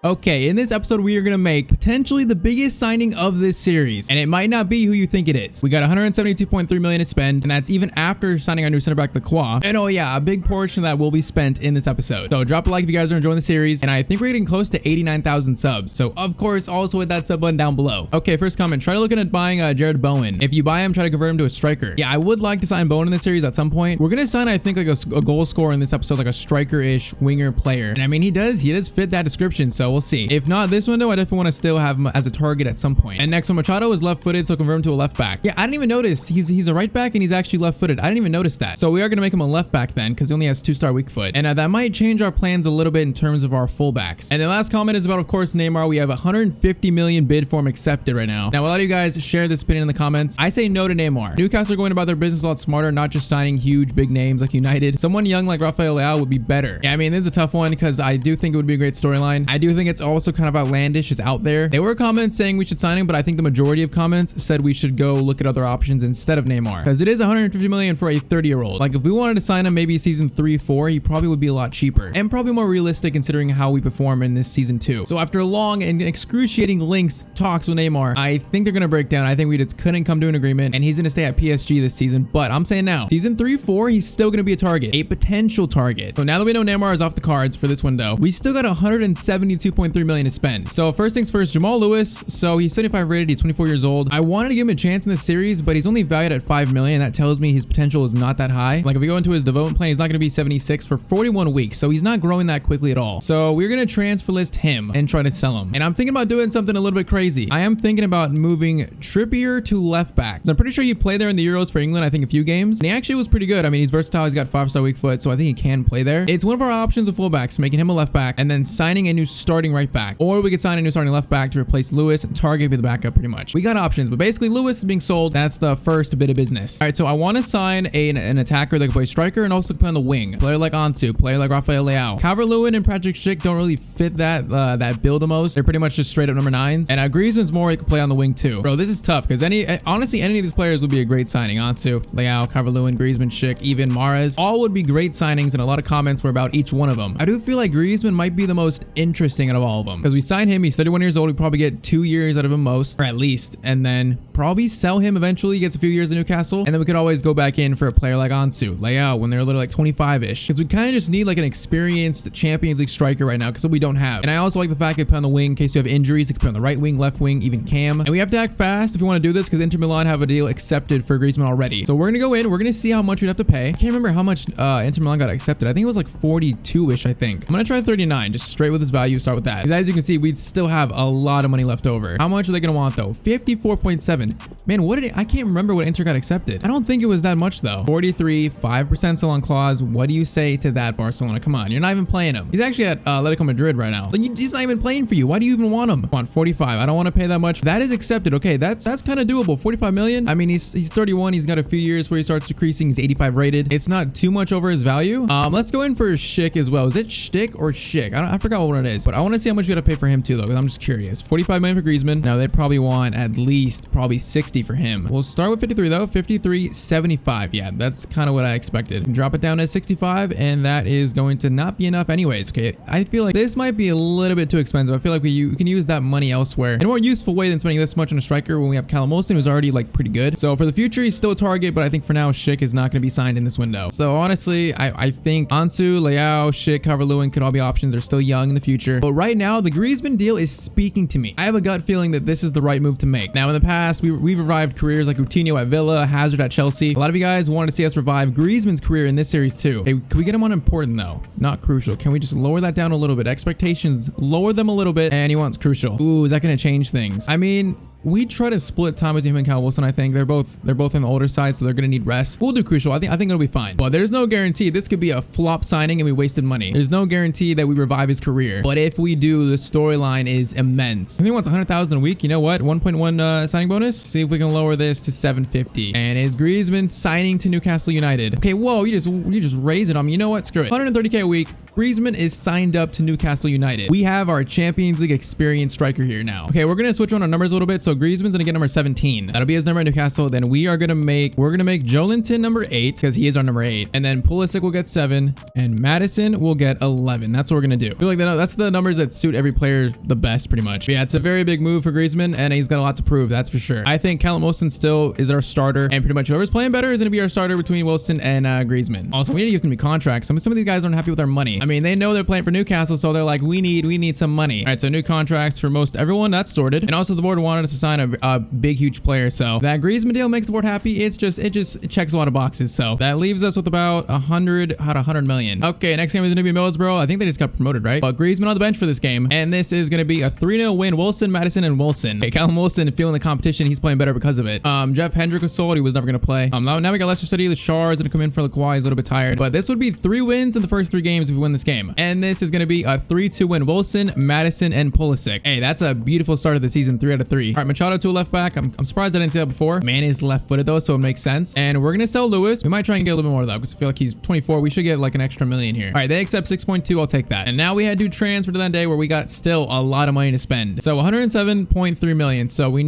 Okay, in this episode, we are going to make potentially the biggest signing of this series, and it might not be who you think it is. We got 172.3 million to spend, and that's even after signing our new center back, Lacroix. And oh yeah, a big portion of that will be spent in this episode. So drop a like if you guys are enjoying the series, and I think we're getting close to 89,000 subs. So of course, also hit that sub button down below. Okay, first comment, try looking at buying Jared Bowen. If you buy him, try to convert him to a striker. Yeah, I would like to sign Bowen in this series at some point. We're going to sign, I think, like a goal scorer in this episode, like a striker-ish winger player. And I mean, he does fit that description, so we'll see. If not this window, I definitely want to still have him as a target at some point. And next one, Machado is left-footed, so convert him to a left back. Yeah, I didn't even notice he's a right back and he's actually left-footed. I didn't even notice that. So we are going to make him a left back then, because he only has 2-star weak foot. And that might change our plans a little bit in terms of our fullbacks. And the last comment is about, of course, Neymar. We have 150 million bid for him accepted right now. Now, a lot of you guys share this opinion in the comments. I say no to Neymar. Newcastle are going about their business a lot smarter, not just signing huge big names like United. Someone young like Rafael Leao would be better. Yeah, I mean, this is a tough one because I do think it would be a great storyline. I do think it's also kind of outlandish. It's out there. There were comments saying we should sign him, but I think the majority of comments said we should go look at other options instead of Neymar, because it is 150 million for a 30-year-old. Like, if we wanted to sign him maybe season 3-4, he probably would be a lot cheaper and probably more realistic considering how we perform in this season 2. So after long and excruciating links talks with Neymar, I think they're going to break down. I think we just couldn't come to an agreement, and he's going to stay at PSG this season. But I'm saying now, season 3-4, he's still going to be a target, a potential target. So now that we know Neymar is off the cards for this window, we still got 172.3 million to spend. So first things first, Jamal Lewis. So he's 75 rated. He's 24 years old. I wanted to give him a chance in this series, but he's only valued at 5 million. That tells me his potential is not that high. Like, if we go into his development plan, he's not going to be 76 for 41 weeks. So he's not growing that quickly at all. So we're going to transfer list him and try to sell him. And I'm thinking about doing something a little bit crazy. I am thinking about moving Trippier to left back. So I'm pretty sure he played there in the Euros for England, I think a few games. And he actually was pretty good. I mean, he's versatile. He's got 5-star weak foot. So I think he can play there. It's one of our options of fullbacks, making him a left back and then signing a new starting right back. Or we could sign a new starting left back to replace Lewis and Target be the backup pretty much. We got options, but basically Lewis is being sold. That's the first bit of business. All right, so I want to sign an attacker that can play striker and also play on the wing. Player like Ansu, player like Rafael Leao. Calvert-Lewin and Patrick Schick don't really fit that build the most. They're pretty much just straight up number 9s. And Griezmann's more, he can play on the wing too. Bro, this is tough because honestly, any of these players would be a great signing. Ansu, Leao, Calvert-Lewin, Griezmann, Schick, even Mahrez. All would be great signings, and a lot of comments were about each one of them. I do feel like Griezmann might be the most interesting out of all of them because we signed him. He's 31 years old. We probably get 2 years out of him most, or at least, and then probably sell him eventually. He gets a few years in Newcastle, and then we could always go back in for a player like Ansu, Leao, when they're a little like 25-ish, because we kind of just need like an experienced Champions League striker right now, because we don't have. And I also like the fact that play on the wing in case you have injuries. He can play on the right wing, left wing, even cam. And we have to act fast if we want to do this, because Inter Milan have a deal accepted for Griezmann already. So we're gonna go in. We're gonna see how much we'd have to pay. I can't remember how much Inter Milan got accepted. I think it was like 42-ish. I think I'm gonna try 39, just straight with his value. Start with that, because as you can see, we'd still have a lot of money left over. How much are they gonna want though? 54.7. Man, what did it? I can't remember what Inter got accepted. I don't think it was that much though. 43, 5% still on clause. What do you say to that, Barcelona? Come on, you're not even playing him. He's actually at Atletico Madrid right now. Like, he's not even playing for you. Why do you even want him? Come on, 45. I don't want to pay that much. That is accepted. Okay, that's kind of doable. 45 million. I mean, he's 31. He's got a few years where he starts decreasing. He's 85 rated. It's not too much over his value. Let's go in for Schick as well. Is it Shtick or Schick? I forgot what it is, but I want to see how much we got to pay for him too, though, because I'm just curious. 45 million for Griezmann. Now they'd probably want at least probably 60 for him. We'll start with 53 though. 53.75. Yeah, that's kind of what I expected. Drop it down to 65, and that is going to not be enough anyways. Okay, I feel like this might be a little bit too expensive. I feel like we can use that money elsewhere in a more useful way than spending this much on a striker when we have Callum Wilson, who's already like pretty good. So for the future, he's still a target, but I think for now, Schick is not going to be signed in this window. So honestly, I think Ansu, Leao, Schick, Calvert-Lewin could all be options. They're still young in the future. But right now, the Griezmann deal is speaking to me. I have a gut feeling that this is the right move to make. Now, in the past, we've revived careers like Coutinho at Villa, Hazard at Chelsea. A lot of you guys wanted to see us revive Griezmann's career in this series too. Okay, can we get him on important though? Not crucial. Can we just lower that down a little bit? Expectations, lower them a little bit. And he wants crucial. Ooh, is that going to change things? I mean, we try to split time between him and Callum Wilson. I think they're both on the older side, so they're gonna need rest. We'll do crucial. I think it'll be fine. But there's no guarantee. This could be a flop signing and we wasted money. There's no guarantee that we revive his career. But if we do, the storyline is immense. If he wants 100,000 a week, you know what? 1.1 signing bonus. See if we can lower this to 750. And is Griezmann signing to Newcastle United? Okay, whoa, you just raised it on me. You know what? Screw it. 130k a week. Griezmann is signed up to Newcastle United. We have our Champions League experience striker here now. Okay, we're gonna switch on our numbers a little bit. So Griezmann's gonna get number 17. That'll be his number at Newcastle. Then we're gonna make Joelinton number 8 because he is our number 8. And then Pulisic will get 7 and Madison will get 11. That's what we're gonna do. I feel like that's the numbers that suit every player the best, pretty much. But yeah, it's a very big move for Griezmann and he's got a lot to prove, that's for sure. I think Callum Wilson still is our starter, and pretty much whoever's playing better is gonna be our starter between Wilson and Griezmann. Also, we need to give some contracts. Some of these guys aren't happy with their money. I mean, they know they're playing for Newcastle, so they're like, we need some money. All right, so new contracts for most everyone. That's sorted. And also the board wanted us to sign a big, huge player. So that Griezmann deal makes the board happy. It just checks a lot of boxes. So that leaves us with about 100 million. Okay, next game is gonna be Middlesbrough. I think they just got promoted, right? But Griezmann on the bench for this game. And this is gonna be a 3-0 win. Wilson, Madison, and Wilson. Okay, Callum Wilson feeling the competition. He's playing better because of it. Jeff Hendrick was sold. He was never gonna play. Now we got Leicester City. The Shar is gonna come in for Lacroix. He's a little bit tired. But this would be 3 wins in the first 3 games if we win this game. And this is gonna be a 3-2 win. Wilson, Madison, and Pulisic. Hey, that's a beautiful start of the season. 3 out of 3. All right, Machado to a left back. I'm surprised I didn't see that before. Man is left-footed though, so it makes sense. And we're gonna sell Lewis. We might try and get a little bit more though, because I feel like he's 24. We should get like an extra million here. All right, they accept 6.2. I'll take that. And now we had to transfer to that day where we got still a lot of money to spend. So 107.3 million. So we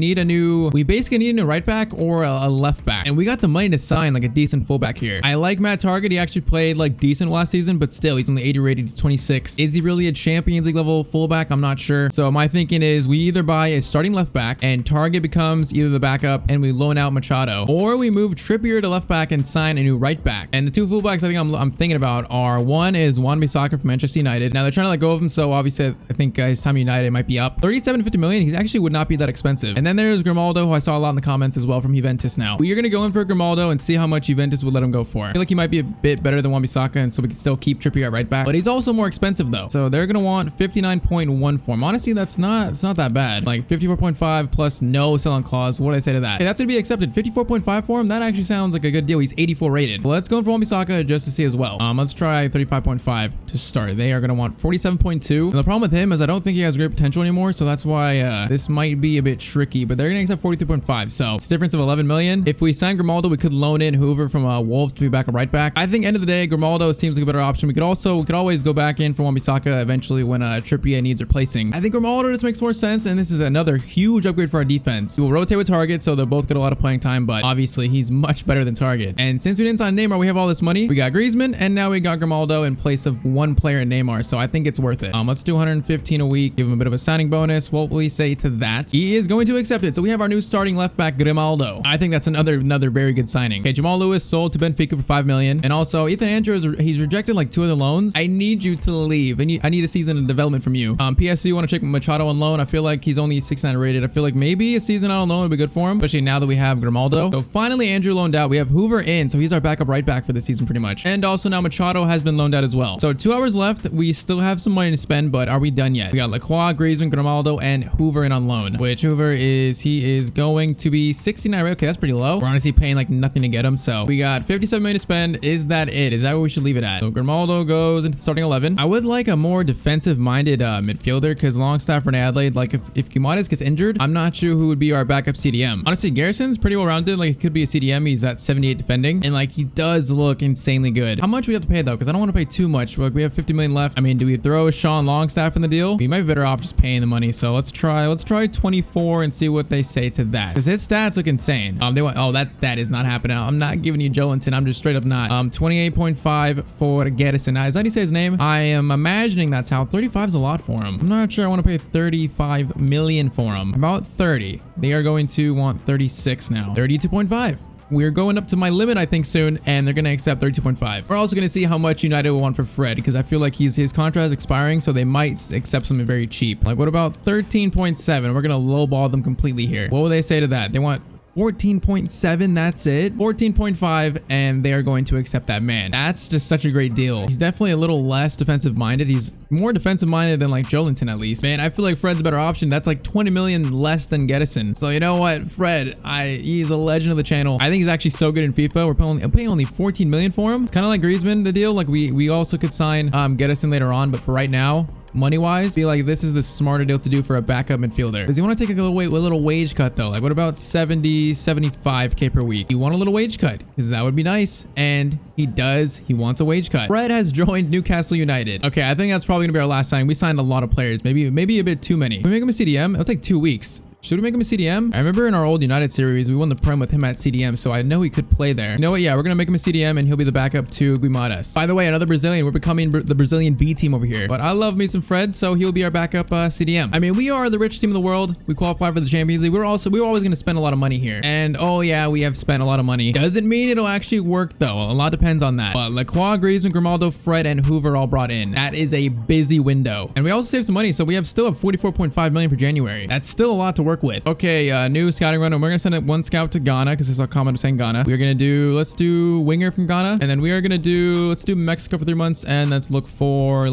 basically need a new right back or a left back. And we got the money to sign like a decent fullback here. I like Matt Target. He actually played like decent last season, but still he's only 80 rated, 26. Is he really a Champions League level fullback? I'm not sure. So my thinking is we either buy a starting left back and Target becomes either the backup and we loan out Machado, or we move Trippier to left back and sign a new right back. And the 2 fullbacks I think I'm thinking about are, one is Wan-Bissaka from Manchester United. Now they're trying to let go of him, so obviously I think his time at United might be up. 37.50 million. He actually would not be that expensive. And then there's Grimaldo, who I saw a lot in the comments as well from Juventus now. We are going to go in for Grimaldo and see how much Juventus would let him go for. I feel like he might be a bit better than Wan-Bissaka, and so we can still keep Trippier at right back. But he's also more expensive though. So they're going to want 59.1 for him. Honestly, it's not that bad. Like 54.5 plus no selling clause. What did I say to that? Okay, that's going to be accepted. 54.5 for him. That actually sounds like a good deal. He's 84 rated. Well, let's go in for Wan-Bissaka just to see as well. Let's try 35.5 to start. They are going to want 47.2. And the problem with him is I don't think he has great potential anymore. So that's why this might be a bit tricky, but they're going to accept 42.5. So it's a difference of 11 million. If we sign Grimaldo, we could loan in Hoover from Wolves to be back at right back. I think end of the day, Grimaldo seems like a better option. We could always go back in for Wan-Bissaka eventually when Trippier needs replacing. I think Grimaldo just makes more sense, and this is another huge upgrade for our defense. We will rotate with Target, so they'll both get a lot of playing time, but obviously he's much better than Target. And since we didn't sign Neymar, we have all this money. We got Griezmann, and now we got Grimaldo in place of one player in Neymar, so I think it's worth it. Let's do 115 a week, give him a bit of a signing bonus. What will we say to that? He is going to accept it. So we have our new starting left back, Grimaldo. I think that's another very good signing. Okay, Jamal Lewis sold to Benfica for 5 million. And also Ethan Andrews, he's rejected like 2 other loans. I need you to leave. I need a season of development from you. PSV want to check Machado on loan. I feel like he's only 69 rated. I feel like maybe a season out on loan would be good for him, especially now that we have Grimaldo. So finally Andrew loaned out. We have Hoover in, so he's our backup right back for the season pretty much. And also now Machado has been loaned out as well. So 2 hours left. We still have some money to spend, but are we done yet? We got Lacroix, Griezmann, Grimaldo, and Hoover in on loan, which Hoover is going to be 69. Okay, that's pretty low. We're honestly paying like nothing to get him. So we got 57 million to spend. Is that it? Is that what we should leave it at? So Grimaldo goes into starting 11. I would like a more defensive minded midfielder, because Longstaff and Adelaide, like if Guimarães gets injured, I'm not sure who would be our backup CDM. Honestly, Garrison's pretty well rounded. Like, he could be a CDM. He's at 78 defending, and like he does look insanely good. How much we have to pay though? Because I don't want to pay too much. Like, we have 50 million left. I mean, do we throw Sean Longstaff in the deal? We might be better off just paying the money. So let's try 24 and see what they say to that, because his stats look insane. They want, oh, that is not happening. I'm not giving you Joelinton. I'm just straight up not. 28.5 for Garrison. Is that how you say his name? I am imagining that's how. 35 is a lot for him. I'm not sure I want to pay 35 million for him. About 30. They are going to want 36 now. 32.5. We're going up to my limit, I think, soon, and they're going to accept 32.5. We're also going to see how much United will want for Fred, because I feel like his contract is expiring, so they might accept something very cheap. Like, what about 13.7? We're going to lowball them completely here. What will they say to that? They want 14.7, that's it. 14.5, and they are going to accept that. Man, that's just such a great deal. He's definitely a little less defensive minded. He's more defensive minded than like Joelinton at least. Man, I feel like Fred's a better option. That's like 20 million less than Gedison. So you know what, Fred, he's a legend of the channel. I think he's actually so good in FIFA. I'm paying only 14 million for him. It's kind of like Griezmann, the deal. Like we also could sign Gedison later on, but for right now, money-wise, I feel like this is the smarter deal to do for a backup midfielder. Does he want to take a little wage cut though? Like what about 70, 75K per week? You want a little wage cut? Because that would be nice. And he does. He wants a wage cut. Fred has joined Newcastle United. Okay, I think that's probably gonna be our last sign. We signed a lot of players. Maybe a bit too many. Can we make him a CDM? It'll take 2 weeks. Should we make him a CDM? I remember in our old United series, we won the Prem with him at CDM, so I know he could play there. You know what? Yeah, we're gonna make him a CDM and he'll be the backup to Guimarães. By the way, another Brazilian. We're becoming the Brazilian B team over here. But I love me some Fred, so he'll be our backup CDM. I mean, we are the richest team in the world. We qualified for the Champions League. We're always gonna spend a lot of money here. And oh yeah, we have spent a lot of money. Doesn't mean it'll actually work though. A lot depends on that. But Lacroix, Griezmann, Grimaldo, Fred, and Hoover all brought in. That is a busy window. And we also saved some money, so we still have 44.5 million for January. That's still a lot to work with. Okay. New scouting run, and we're gonna send it 1 scout to Ghana because I saw a comment saying Ghana. We're gonna do, let's do winger from Ghana, and then we are gonna do, let's do Mexico for 3 months, and let's actually look for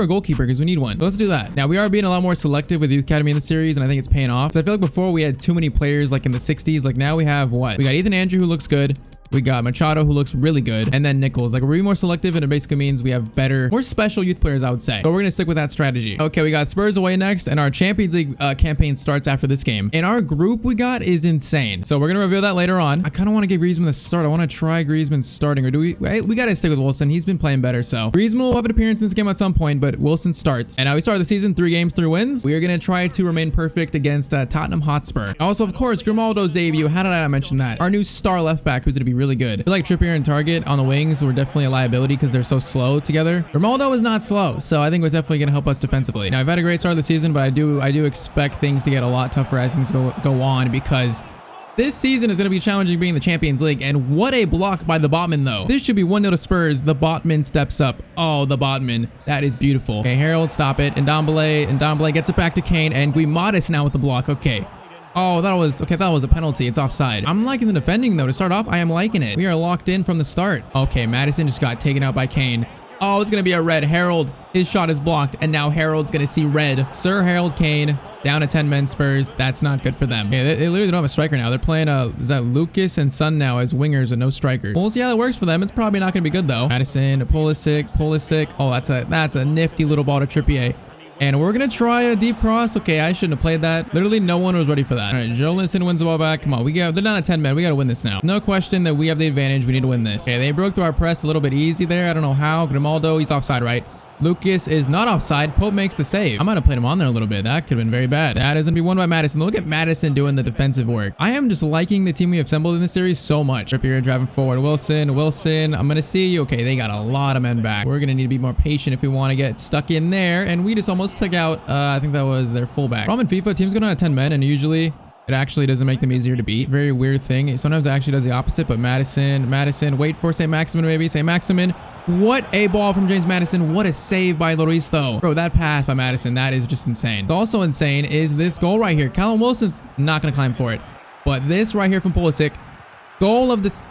a goalkeeper because we need one. So let's do that. Now we are being a lot more selective with Youth Academy in the series, and I think it's paying off. So I feel like before we had too many players like in the 60s. Like now we have what? We got Ethan Andrew who looks good. We got Machado who looks really good, and then Nichols. Like we're being more selective, and it basically means we have better, more special youth players, I would say. But we're gonna stick with that strategy. Okay, we got Spurs away next, and our Champions League campaign starts after this game. And our group we got is insane. So we're gonna reveal that later on. I kind of want to give Griezmann the start. I want to try Griezmann starting, or do we? We gotta stick with Wilson. He's been playing better, so Griezmann will have an appearance in this game at some point, but Wilson starts. And now we start the season 3 games, 3 wins. We are gonna try to remain perfect against Tottenham Hotspur. Also, of course, Grimaldo's debut. How did I not mention that? Our new star left back, who's gonna be really good. I feel like Trippier and Target on the wings were definitely a liability because they're so slow together. Grimaldo is not slow, so I think it's definitely going to help us defensively. Now, I've had a great start of the season, but I do expect things to get a lot tougher as things go on because this season is going to be challenging being the Champions League. And what a block by the Botman, though. This should be 1-0 to Spurs. The Botman steps up. Oh, the Botman. That is beautiful. Okay, Harold, stop it. And Ndombele gets it back to Kane. And Guimarães now with the block. Okay. Oh, that was a penalty. It's offside. I'm liking the defending though. To start off, I am liking it. We are locked in from the start. Okay, Madison just got taken out by Kane. Oh, it's gonna be a red. Harold, his shot is blocked, and now Harold's gonna see red. Sir Harold Kane down to 10 men. Spurs. That's not good for them. Okay, they literally don't have a striker now. They're playing is that Lucas and Son now as wingers and no strikers. We'll see how that works for them. It's probably not gonna be good though. Madison, Pulisic. Oh, that's a nifty little ball to Trippier. And we're going to try a deep cross. Okay, I shouldn't have played that. Literally, no one was ready for that. All right, Jolinson wins the ball back. Come on, they're down at 10 men. We got to win this now. No question that we have the advantage. We need to win this. Okay, they broke through our press a little bit easy there. I don't know how. Grimaldo, he's offside, right? Lucas is not offside. Pope makes the save. I might have played him on there a little bit. That could have been very bad. That is going to be won by Madison. Look at Madison doing the defensive work. I am just liking the team we have assembled in this series so much. Trippier driving forward. Wilson. I'm going to see you. Okay, they got a lot of men back. We're going to need to be more patient if we want to get stuck in there. And we just almost took out, I think that was their fullback. Problem in FIFA, teams go down to 10 men, and usually it actually doesn't make them easier to beat. Very weird thing. Sometimes it actually does the opposite, but Madison, wait for St. Maximin maybe. St. Maximin. What a ball from James Madison. What a save by Lloris though. Bro, that pass by Madison, that is just insane. What's also insane is this goal right here. Callum Wilson's not going to climb for it. But this right here from Pulisic. Goal of this.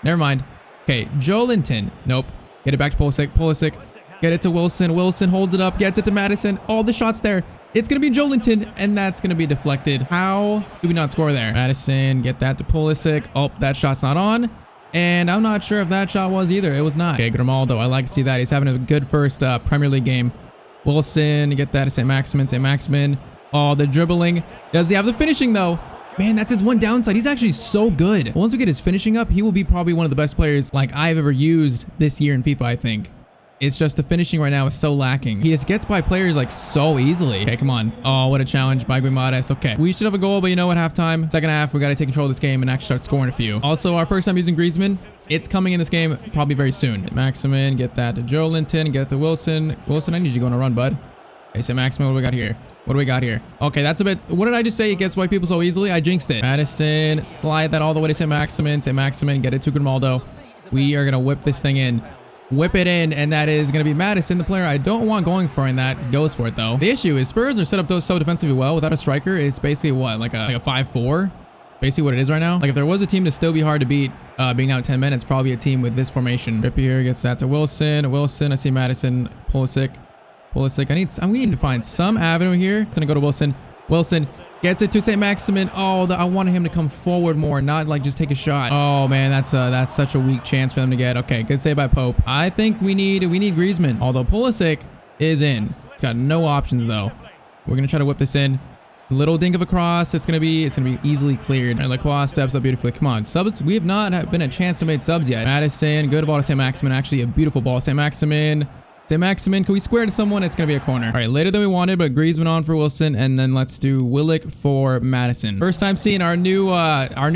Never mind. Okay, Jolinton. Nope. Get it back to Pulisic. Get it to Wilson. Wilson holds it up. Gets it to Madison. All the shots there. It's going to be Jolinton, and that's going to be deflected. How do we not score there? Madison, get that to Pulisic. Oh, that shot's not on. And I'm not sure if that shot was either. It was not. Okay, Grimaldo. I like to see that. He's having a good first Premier League game. Wilson, get that to St. Maximin. Oh, the dribbling. Does he have the finishing, though? Man, that's his one downside. He's actually so good. Once we get his finishing up, he will be probably one of the best players like I've ever used this year in FIFA, I think. It's just the finishing right now is so lacking. He just gets by players like so easily. Okay, come on. Oh, what a challenge by Guimarães. Okay, we should have a goal, but you know what? Halftime, second half, we got to take control of this game and actually start scoring a few. Also, our first time using Griezmann. It's coming in this game probably very soon. Maximin, get that to Jolinton, get to Wilson. Wilson, I need you to go on a run, bud. Okay, so Maximin, what do we got here? What do we got here? Okay, that's a bit... What did I just say? It gets white people so easily. I jinxed it. Madison, slide that all the way to St. Maximin. Get it to Grimaldo. We are going to whip this thing in. Whip it in, and that is going to be Madison, the player I don't want going for in that. Goes for it, though. The issue is Spurs are set up so defensively well. Without a striker, it's basically what? Like a 5-4? Basically what it is right now. Like if there was a team to still be hard to beat, being out 10 men, it's probably a team with this formation. Trippier gets that to Wilson. I see Madison. Pulisic. We need to find some avenue here. It's going to go to Wilson. Wilson gets it to St. Maximin. Oh, I wanted him to come forward more, not like just take a shot. Oh man, that's such a weak chance for them to get. Okay, good save by Pope. I think we need Griezmann. Although Pulisic is in. It's got no options though. We're gonna try to whip this in. Little dink of a cross. It's gonna be easily cleared. And Lacroix steps up beautifully. Come on, subs. We have not been a chance to make subs yet. Madison, good ball to St. Maximin. Actually, a beautiful ball. St. Maximin. St. Maximin, can we square to someone? It's gonna be a corner. All right, later than we wanted, but Griezmann on for Wilson, and then let's do Willick for Madison. First time seeing our new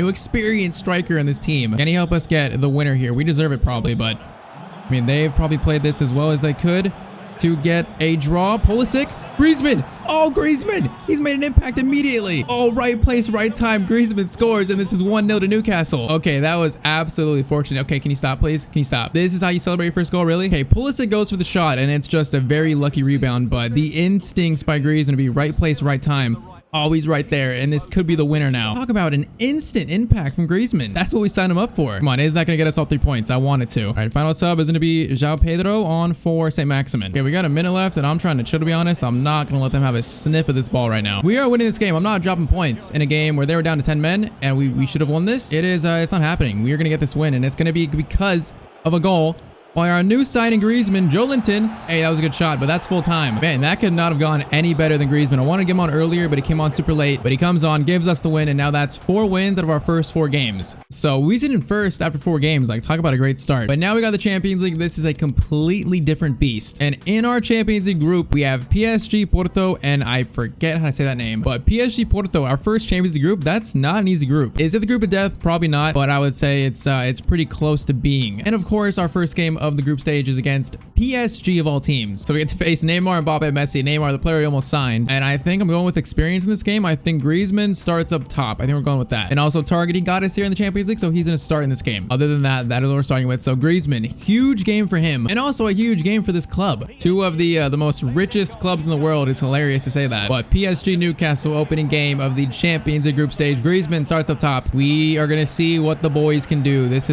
experienced striker in this team. Can he help us get the winner here? We deserve it probably, but I mean, they've probably played this as well as they could to get a draw. Pulisic, Griezmann. Oh, Griezmann. He's made an impact immediately. Oh, right place, right time. Griezmann scores, and this is 1-0 to Newcastle. Okay, that was absolutely fortunate. Okay, can you stop, please? Can you stop? This is how you celebrate your first goal, really? Okay, Pulisic goes for the shot, and it's just a very lucky rebound, but the instincts by Griezmann to be right place, right time. Always right there, and this could be the winner now. Talk about an instant impact from Griezmann. That's what we signed him up for. Come on, is that going to get us all 3 points? I want it to. All right, final sub is going to be João Pedro on for St. Maximin. Okay, we got a minute left, and I'm trying to chill, to be honest. I'm not going to let them have a sniff of this ball right now. We are winning this game. I'm not dropping points in a game where they were down to 10 men, and we should have won this. It's not happening. We are going to get this win, and it's going to be because of a goal by our new signing Griezmann, Joelinton. Hey, that was a good shot, but that's full time. Man, that could not have gone any better than Griezmann. I wanted to get him on earlier, but he came on super late. But he comes on, gives us the win, and now that's 4 wins out of our first 4 games. So we sit in first after 4 games. Like, talk about a great start. But now we got the Champions League. This is a completely different beast. And in our Champions League group, we have PSG, Porto, and I forget how to say that name. But PSG, Porto, our first Champions League group, that's not an easy group. Is it the group of death? Probably not. But I would say it's pretty close to being. And of course, our first game of the group stage is against PSG of all teams. So we get to face Neymar, Mbappe, Messi. Neymar, the player we almost signed. And I think I'm going with experience in this game. I think Griezmann starts up top. I think we're going with that. And also Target, he got us here in the Champions League, so he's going to start in this game. Other than that, that is what we're starting with. So Griezmann, huge game for him. And also a huge game for this club. 2 of the most richest clubs in the world. It's hilarious to say that. But PSG Newcastle opening game of the Champions League group stage. Griezmann starts up top. We are going to see what the boys can do. This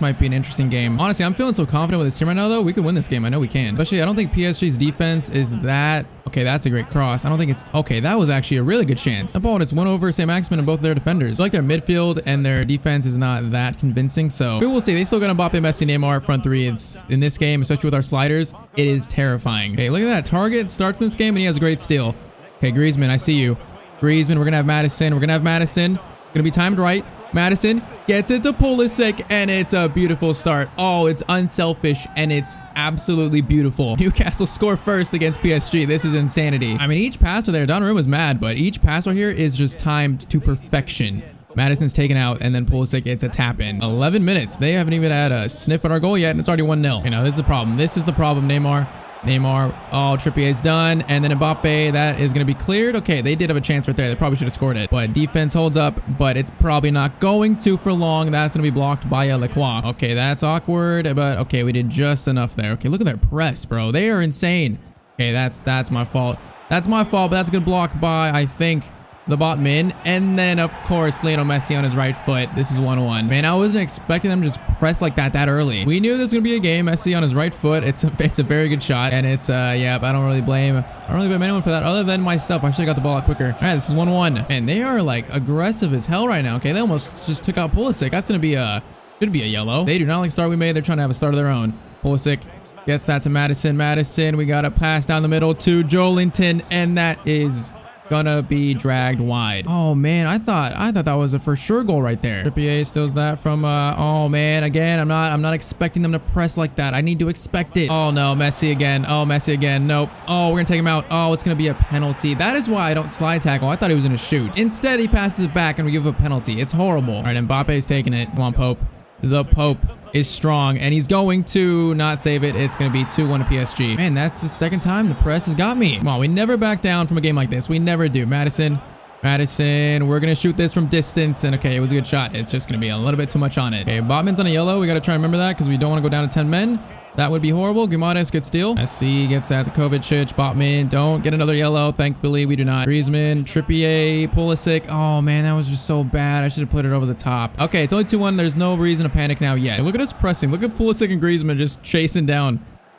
might be an interesting game. Honestly, I'm feeling so confident with this team right now, though. We could win this game. I know we can. Especially, I don't think PSG's defense is that... Okay, that's a great cross. I don't think it's... Okay, that was actually a really good chance. That ball just went over St. Maximin and both their defenders. I like their midfield and their defense is not that convincing, so we will see. They still got Mbappe, Messi, Neymar front 3. It's in this game, especially with our sliders, it is terrifying. Okay, look at that. Target starts in this game and he has a great steal. Okay, Griezmann, I see you. Griezmann, we're gonna have Madison. We're gonna have Madison. It's gonna be timed right. Madison gets it to Pulisic, and it's a beautiful start. Oh, it's unselfish, and it's absolutely beautiful. Newcastle score first against PSG. This is insanity. I mean, each pass right there, Donnarumma's mad, but each pass right here is just timed to perfection. Madison's taken out, and then Pulisic gets a tap in. 11 minutes. They haven't even had a sniff at our goal yet, and it's already 1-0. You know, this is the problem. This is the problem, Neymar. Oh, Trippier's done. And then Mbappe, that is going to be cleared. Okay, they did have a chance right there. They probably should have scored it. But defense holds up, but it's probably not going to for long. That's going to be blocked by Lacroix. Okay, that's awkward, but okay, we did just enough there. Okay, look at their press, bro. They are insane. Okay, that's my fault. That's my fault, but that's going to block by, I think, the bottom in. And then, of course, Lionel Messi on his right foot. This is 1-1. Man, I wasn't expecting them to just press like that early. We knew this was going to be a game. Messi on his right foot. It's a very good shot. And it's, yeah, I don't really blame anyone for that other than myself. I should have got the ball out quicker. All right, this is 1-1. And they are, like, aggressive as hell right now. Okay, they almost just took out Pulisic. That's going to be a yellow. They do not like the start we made. They're trying to have a start of their own. Pulisic gets that to Madison. Madison, we got a pass down the middle to Joelinton. And that is... gonna be dragged wide. Oh man, I thought that was a for sure goal right there. Trippier steals that from oh man, again, I'm not expecting them to press like that. I need to expect it. Oh no, Messi again. Oh, Messi again. Nope. Oh, we're gonna take him out. Oh, it's gonna be a penalty. That is why I don't slide tackle. I thought he was gonna shoot. Instead, he passes it back and we give a penalty. It's horrible. All right, Mbappe's taking it. Come on, Pope. The Pope is strong and he's going to not save it. It's going to be 2-1 to PSG. Man, that's the second time the press has got me. Come on, we never back down from a game like this. We never do. Madison, we're going to shoot this from distance. And okay, it was a good shot. It's just going to be a little bit too much on it. Okay, Botman's on a yellow. We got to try and remember that because we don't want to go down to 10 men. That would be horrible. Guimarães gets steal. Messi gets that to Kovacic. Botman, don't get another yellow. Thankfully, we do not. Griezmann, Trippier, Pulisic. Oh, man, that was just so bad. I should have put it over the top. Okay, it's only 2-1. There's no reason to panic now yet. Look at us pressing. Look at Pulisic and Griezmann just chasing down.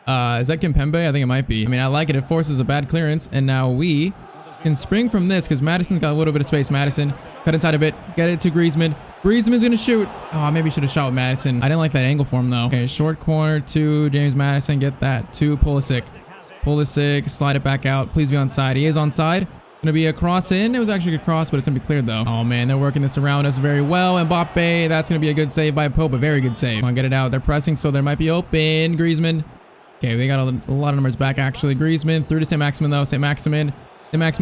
Is that Kimpembe? I think it might be. I mean, I like it. It forces a bad clearance. And now we can spring from this because Madison's got a little bit of space. Madison, cut inside a bit. Get it to Griezmann. Griezmann's gonna shoot. Oh, maybe should have shot with Madison. I didn't like that angle for him though. Okay, short corner to James Madison. Get that to Pulisic. Pulisic, slide it back out. Please be onside. He is onside. Gonna be a cross in. It was actually a good cross, but it's gonna be cleared though. Oh man, they're working this around us very well. Mbappe, that's gonna be a good save by Pope, a very good save. Come on, get it out. They're pressing, so there might be open. Griezmann. Okay, we got a lot of numbers back actually. Griezmann through to St. Maximin though. St. Maximin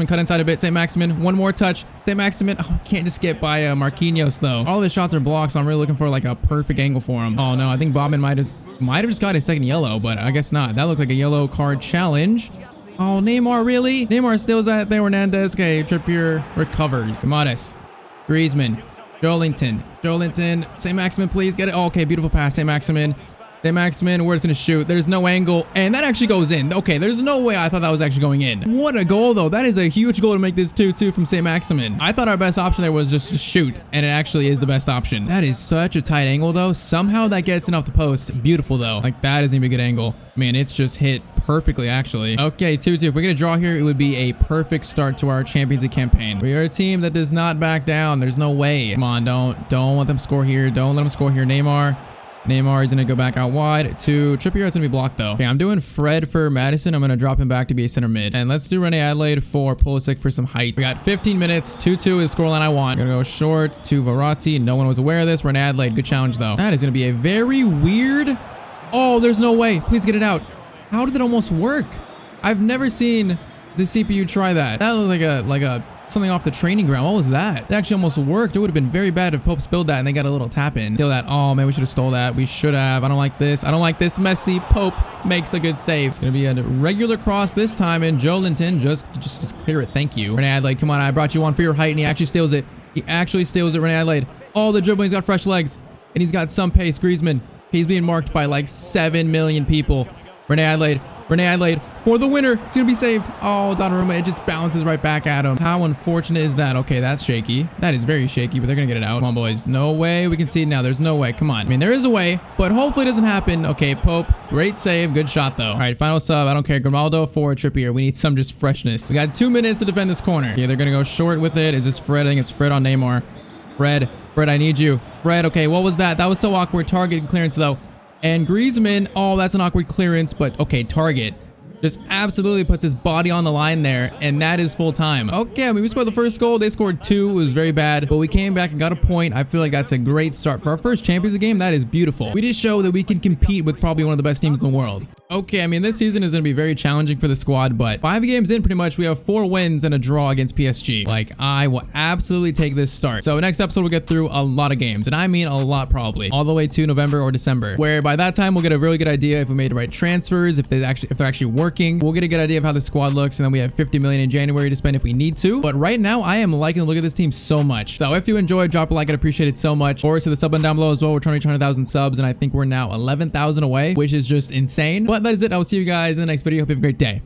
cut inside a bit. St. Maximin, one more touch. St. Maximin, oh, can't just get by Marquinhos though. All of his shots are blocked, so I'm really looking for like a perfect angle for him. Oh no, I think Bobman might have just got a second yellow, but I guess not. That looked like a yellow card challenge. Oh, Neymar, really? Neymar steals that. There, Hernandez. Okay, Trippier recovers. Modest. Griezmann. Joelinton. St. Maximin, please get it. Oh, okay, beautiful pass. St. Maximin, we're just gonna shoot. There's no angle, and that actually goes in. Okay, there's no way I thought that was actually going in. What a goal, though. That is a huge goal to make this 2-2 from St. Maximin. I thought our best option there was just to shoot, and it actually is the best option. That is such a tight angle, though. Somehow that gets in off the post. Beautiful, though. Like, that isn't even a good angle. Man, it's just hit perfectly, actually. Okay, 2-2. If we get a draw here, it would be a perfect start to our Champions League campaign. We are a team that does not back down. There's no way. Come on, don't let them score here. Don't let them score here. Neymar is going to go back out wide to Trippier. It's going to be blocked, though. Okay, I'm doing Fred for Madison. I'm going to drop him back to be a center mid. And let's do Rene Adelaide for Pulisic for some height. We got 15 minutes. 2-2 is the scoreline I want. I'm going to go short to Verratti. No one was aware of this. Rene Adelaide. Good challenge, though. That is going to be a very weird... Oh, there's no way. Please get it out. How did it almost work? I've never seen the CPU try that. That looked like a something off the training ground. What was that? It actually almost worked. It would have been very bad if Pope spilled that and they got a little tap in. Steal that. Oh man, we should have stole that. We should have. I don't like this. Messi. Pope makes a good save. It's gonna be a regular cross this time, and Joelinton just clear it. Thank you. Rene Adelaide, come on. I brought you on for your height, and he actually steals it. Rene Adelaide. Oh, the dribbling. He's got fresh legs, and he's got some pace. Griezmann. He's being marked by like 7 million people. Rene Adelaide for the winner. It's going to be saved. Oh, Donnarumma, it just bounces right back at him. How unfortunate is that? Okay, that's shaky. That is very shaky, but they're going to get it out. Come on, boys. No way we can see it now. There's no way. Come on. I mean, there is a way, but hopefully it doesn't happen. Okay, Pope. Great save. Good shot, though. All right, final sub. I don't care. Grimaldo for Trippier. We need some just freshness. We got 2 minutes to defend this corner. Yeah, they're going to go short with it. Is this Fred? I think it's Fred on Neymar. Fred, I need you. Fred, okay, what was that? That was so awkward. Target clearance, though. And Griezmann, oh, that's an awkward clearance, but okay, target. Just absolutely puts his body on the line there, and that is full time. Okay, I mean, we scored the first goal. They scored 2. It was very bad, but we came back and got a point. I feel like that's a great start. For our first Champions League game, that is beautiful. We just show that we can compete with probably one of the best teams in the world. Okay, I mean, this season is going to be very challenging for the squad, but 5 games in, pretty much, we have 4 wins and a draw against PSG. Like, I will absolutely take this start. So next episode, we'll get through a lot of games, and I mean a lot probably, all the way to November or December, where by that time, we'll get a really good idea if we made the right transfers, if they're actually working. We'll get a good idea of how the squad looks, and then we have 50 million in January to spend if we need to. But right now, I am liking the look of this team so much. So if you enjoyed, drop a like. I'd appreciate it so much. Or to the sub button down below as well. We're trying to reach 100,000 subs, and I think we're now 11,000 away, which is just insane. But that is it. I will see you guys in the next video. Hope you have a great day.